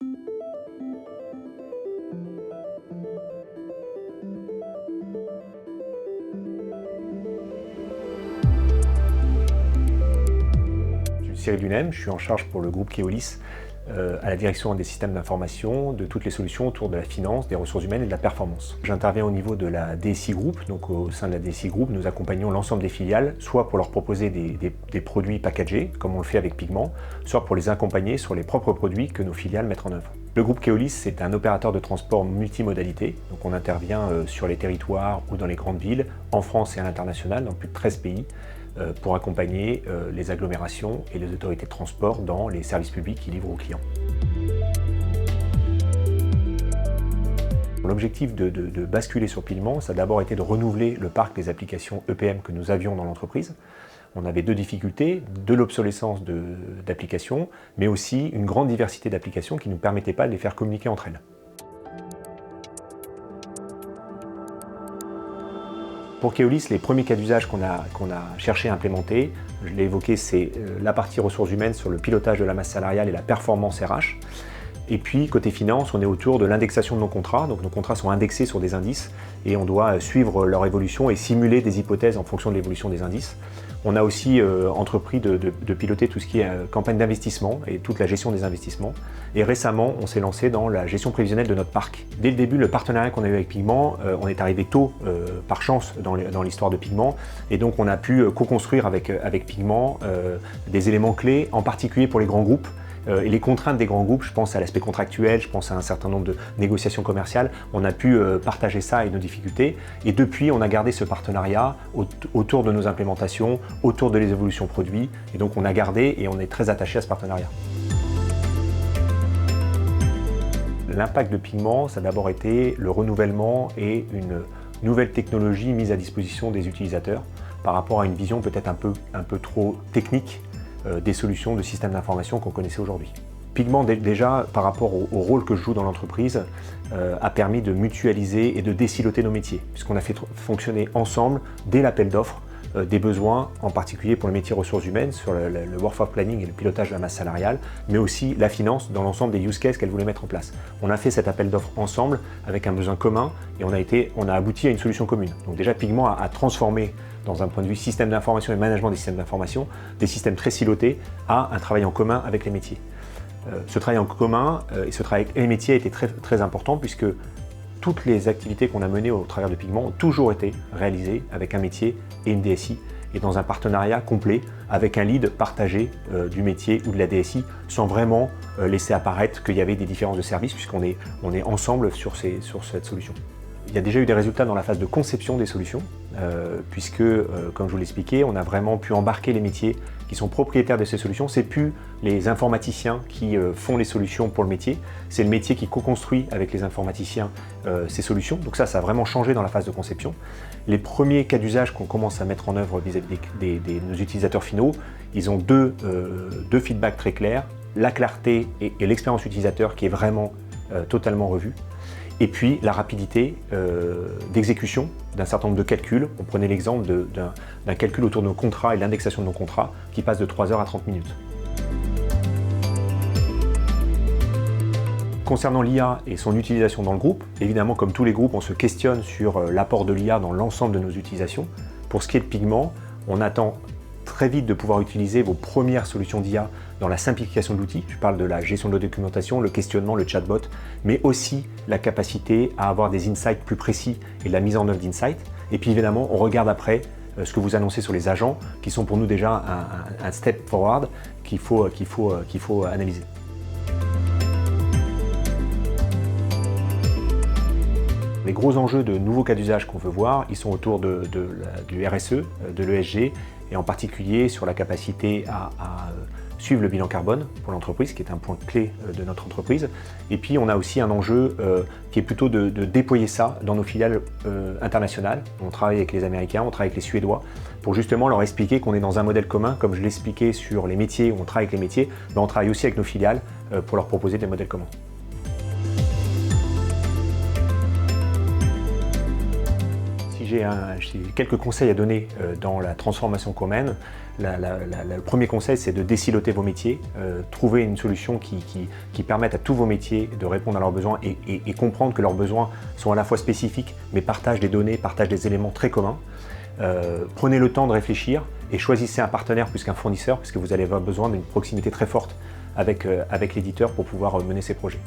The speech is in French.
Cyril Dunem, je suis en charge pour le groupe Keolis à la direction des systèmes d'information, de toutes les solutions autour de la finance, des ressources humaines et de la performance. J'interviens au niveau de la DSI Group, donc au sein de la DSI Group, nous accompagnons l'ensemble des filiales, soit pour leur proposer des produits packagés, comme on le fait avec Pigment, soit pour les accompagner sur les propres produits que nos filiales mettent en œuvre. Le groupe Keolis, c'est un opérateur de transport multimodalité, donc on intervient sur les territoires ou dans les grandes villes, en France et à l'international, dans plus de 13 pays, pour accompagner les agglomérations et les autorités de transport dans les services publics qu'ils livrent aux clients. L'objectif de basculer sur Pigment, ça a d'abord été de renouveler le parc des applications EPM que nous avions dans l'entreprise. On avait deux difficultés, de l'obsolescence d'applications, mais aussi une grande diversité d'applications qui ne nous permettaient pas de les faire communiquer entre elles. Pour Keolis, les premiers cas d'usage qu'on a cherché à implémenter, je l'ai évoqué, c'est la partie ressources humaines sur le pilotage de la masse salariale et la performance RH. Et puis, côté finance, on est autour de l'indexation de nos contrats. Donc nos contrats sont indexés sur des indices et on doit suivre leur évolution et simuler des hypothèses en fonction de l'évolution des indices. On a aussi entrepris de piloter tout ce qui est campagne d'investissement et toute la gestion des investissements. Et récemment, on s'est lancé dans la gestion prévisionnelle de notre parc. Dès le début, le partenariat qu'on a eu avec Pigment, on est arrivé tôt, par chance, dans l'histoire de Pigment. Et donc, on a pu co-construire avec Pigment des éléments clés, en particulier pour les grands groupes. Et les contraintes des grands groupes, je pense à l'aspect contractuel, je pense à un certain nombre de négociations commerciales, on a pu partager ça et nos difficultés. Et depuis, on a gardé ce partenariat autour de nos implémentations, autour de les évolutions produits. Et donc on a gardé et on est très attaché à ce partenariat. L'impact de Pigment, ça a d'abord été le renouvellement et une nouvelle technologie mise à disposition des utilisateurs par rapport à une vision peut-être un peu trop technique des solutions de systèmes d'information qu'on connaissait aujourd'hui. Pigment, déjà, par rapport au rôle que je joue dans l'entreprise, a permis de mutualiser et de désiloter nos métiers, puisqu'on a fait fonctionner ensemble, dès l'appel d'offres, des besoins, en particulier pour le métier ressources humaines, sur le workforce planning et le pilotage de la masse salariale, mais aussi la finance dans l'ensemble des use cases qu'elle voulait mettre en place. On a fait cet appel d'offres ensemble, avec un besoin commun, et on a abouti à une solution commune. Donc déjà, Pigment a transformé, dans un point de vue système d'information et management des systèmes d'information, des systèmes très silotés à un travail en commun avec les métiers. Ce travail en commun et ce travail avec les métiers a été très, très important puisque toutes les activités qu'on a menées au travers de Pigment ont toujours été réalisées avec un métier et une DSI et dans un partenariat complet avec un lead partagé du métier ou de la DSI sans vraiment laisser apparaître qu'il y avait des différences de service puisqu'on est ensemble sur cette solution. Il y a déjà eu des résultats dans la phase de conception des solutions, puisque, comme je vous l'expliquais, on a vraiment pu embarquer les métiers qui sont propriétaires de ces solutions. Ce n'est plus les informaticiens qui font les solutions pour le métier, c'est le métier qui co-construit avec les informaticiens ces solutions. Donc ça a vraiment changé dans la phase de conception. Les premiers cas d'usage qu'on commence à mettre en œuvre vis-à-vis de nos utilisateurs finaux, ils ont deux feedbacks très clairs, la clarté et l'expérience utilisateur qui est vraiment totalement revue. Et puis la rapidité d'exécution d'un certain nombre de calculs. On prenait l'exemple d'un calcul autour de nos contrats et l'indexation de nos contrats qui passe de 3 heures à 30 minutes. Concernant l'IA et son utilisation dans le groupe, évidemment comme tous les groupes, on se questionne sur l'apport de l'IA dans l'ensemble de nos utilisations. Pour ce qui est de Pigment, on attend très vite de pouvoir utiliser vos premières solutions d'IA dans la simplification de l'outil. Je parle de la gestion de la documentation, le questionnement, le chatbot, mais aussi la capacité à avoir des insights plus précis et la mise en œuvre d'insights. Et puis évidemment, on regarde après ce que vous annoncez sur les agents, qui sont pour nous déjà un step forward qu'il faut analyser. Les gros enjeux de nouveaux cas d'usage qu'on veut voir, ils sont autour du RSE, de l'ESG, et en particulier sur la capacité à suivre le bilan carbone pour l'entreprise, qui est un point clé de notre entreprise. Et puis on a aussi un enjeu qui est plutôt de déployer ça dans nos filiales internationales. On travaille avec les Américains, on travaille avec les Suédois, pour justement leur expliquer qu'on est dans un modèle commun, comme je l'expliquais sur les métiers, où on travaille avec les métiers, mais on travaille aussi avec nos filiales pour leur proposer des modèles communs. Si j'ai quelques conseils à donner dans la transformation qu'on mène, le premier conseil, c'est de désiloter vos métiers, trouver une solution qui permette à tous vos métiers de répondre à leurs besoins et comprendre que leurs besoins sont à la fois spécifiques, mais partagent des données, partagent des éléments très communs. Prenez le temps de réfléchir et choisissez un partenaire plus qu'un fournisseur, puisque vous allez avoir besoin d'une proximité très forte avec l'éditeur pour pouvoir mener ces projets.